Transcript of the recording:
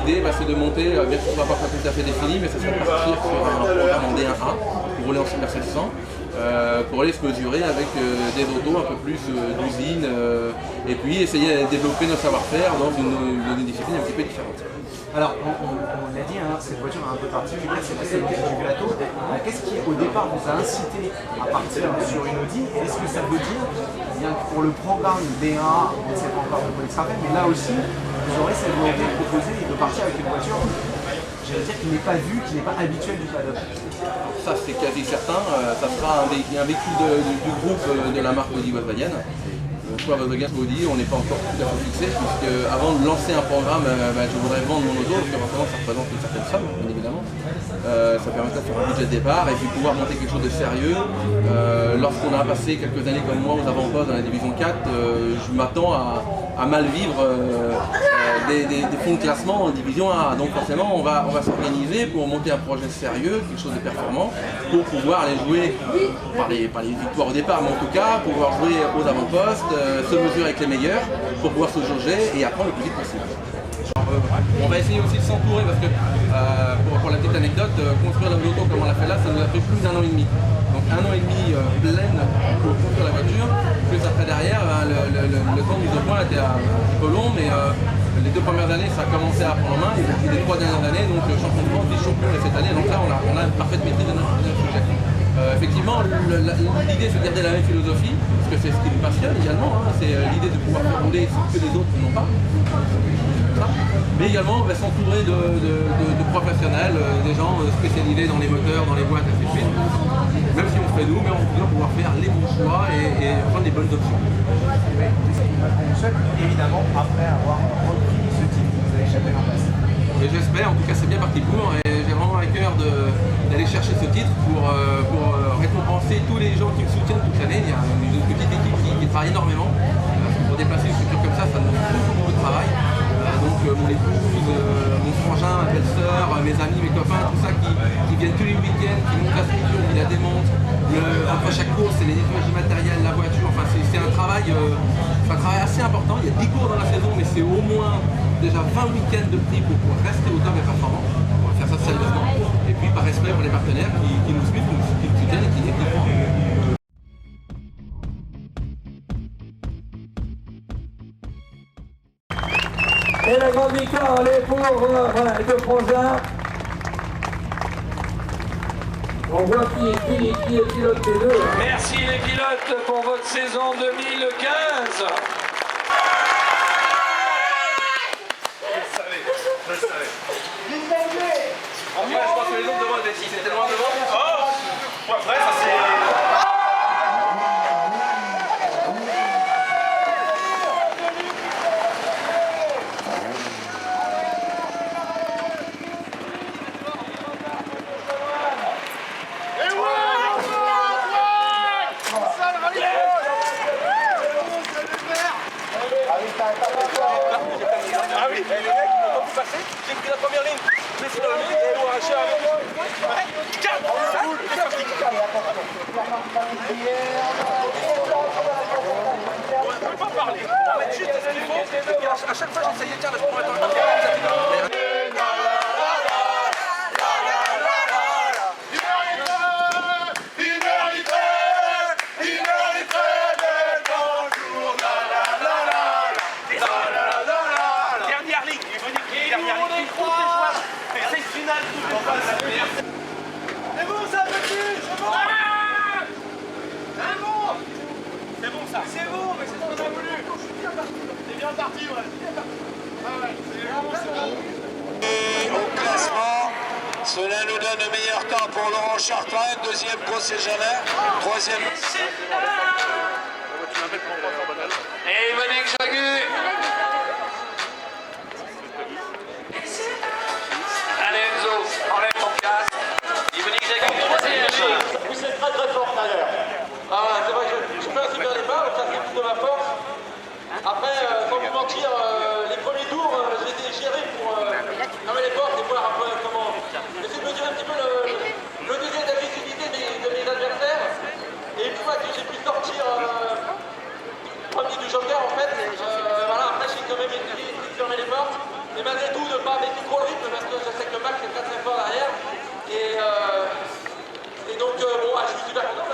l'idée c'est de monter, bien sûr on ne va pas tout à fait défini, mais ça serait de partir sur un programme en D1A pour rouler en Super 700. Pour aller se mesurer avec des autos un peu plus d'usine et puis essayer de développer nos savoir-faire dans une discipline un petit peu différente. Alors, on l'a dit, hein, cette voiture est un peu particulière, c'est la celle du plateau. Qu'est-ce qui, au départ, vous a incité à partir sur une Audi? Est-ce que ça veut dire bien que pour le programme D1, on ne sait pas encore de quoi il sera fait, mais là aussi, vous aurez cette volonté de proposer et de partir avec une voiture, j'allais dire, qui n'est pas vue, qui n'est pas habituelle du paddock? Ça, c'est quasi certain. Ça sera un véhicule du groupe de la marque Audi Volkswagen. Soit Volkswagen, soit Audi, on n'est pas encore tout à fait fixé, puisque avant de lancer un programme, je voudrais vendre mon auto, parce que forcément ça représente une certaine somme, bien évidemment. Ça permettrait de faire un budget de départ et puis pouvoir monter quelque chose de sérieux. Lorsqu'on a passé quelques années comme moi aux avant-postes dans la division 4, je m'attends à mal vivre des fonds de classement en division 1. Donc forcément on va s'organiser pour monter un projet sérieux, quelque chose de performant, pour pouvoir aller jouer, par les victoires au départ, mais en tout cas pouvoir jouer aux avant-postes, se mesurer avec les meilleurs pour pouvoir se jauger et apprendre le plus vite possible. On va essayer aussi de s'entourer parce que pour la petite anecdote, construire l'auto comme on l'a fait là, ça nous a pris plus d'1 an et demi. Donc 1 an et demi pleine pour construire la voiture, plus après derrière, le temps de mise au point était un peu long, mais les 2 premières années ça a commencé à prendre en main, et puis les 3 dernières années, donc champion de France, vice-champion cette année, donc là on a une parfaite maîtrise de notre sujet. Effectivement, l'idée c'est de garder la même philosophie, parce que c'est ce qui nous passionne également, hein, c'est l'idée de pouvoir faire rouler ce que les autres n'ont pas. Mais également on va s'entourer de professionnels, des gens spécialisés dans les moteurs, dans les boîtes, ainsi de suite. Même si on fait nous, mais on va pouvoir faire les bons choix et prendre les bonnes options. On souhaite évidemment, après avoir repris ce type que vous avez échappé l'an passé. Et j'espère, en tout cas c'est bien parti pour, et j'ai vraiment à cœur d'aller chercher ce titre pour récompenser tous les gens qui me soutiennent toute l'année. Il y a une petite équipe qui travaille énormément. Pour déplacer une structure comme ça demande beaucoup de travail. Donc mon épouse, mon frangin, ma belle-sœur, mes amis, mes copains, tout ça qui viennent tous les week-ends, qui montent la structure, qui la démontent. Après chaque course, c'est les nettoyages du matériel, la voiture, enfin c'est un travail assez important. Il y a 10 cours dans la saison, mais c'est au moins déjà 20 week-ends de prix pour pouvoir rester au top et performant. On va faire ça sérieusement. Et puis par respect pour les partenaires qui nous suivent, qui nous soutiennent et qui font. Et la grande victoire, elle est pour les deux frangins. On voit qui est pilote des deux. Merci les pilotes pour votre saison 2015. Je savais. Après, je pense que les autres devant, si c'était loin devant. Oh, après, ça c'est. Ah oui, les mecs ils m'ont pas pu passer, j'ai pris la première ligne, je l'ai fait dans le milieu et ils m'ont arraché à on ne peut pas parler, on va mettre juste ce qu'il faut, et puis à chaque fois j'essayais, tiens là je pourrais mettre un C'est bon ça, petit, c'est bon. C'est bon. C'est bon ça. C'est bon, mais c'est ce qu'on a voulu. C'est bien parti, ouais. Au classement, cela nous donne le meilleur temps pour Laurent Chartrain, deuxième José Jalin, troisième. Et Monique Jagu. Allez Enzo, enlève ton casque. Et Monique Jagu, troisième. Vous êtes très fort tout à l'heure. Ah, c'est vrai que je fais un super départ, ça fait plus de ma force. Après, sans vous mentir, les premiers tours, j'ai été géré pour fermer les portes et voir un peu comment. J'essaie de me dire un petit peu le degré d'agressivité de mes adversaires. Et une fois que j'ai pu sortir premier du joker, en fait, voilà, après j'ai Et malgré tout, ne pas baisser trop le rythme parce que je sais que Max est très très fort derrière. Et donc, bon, je suis super content.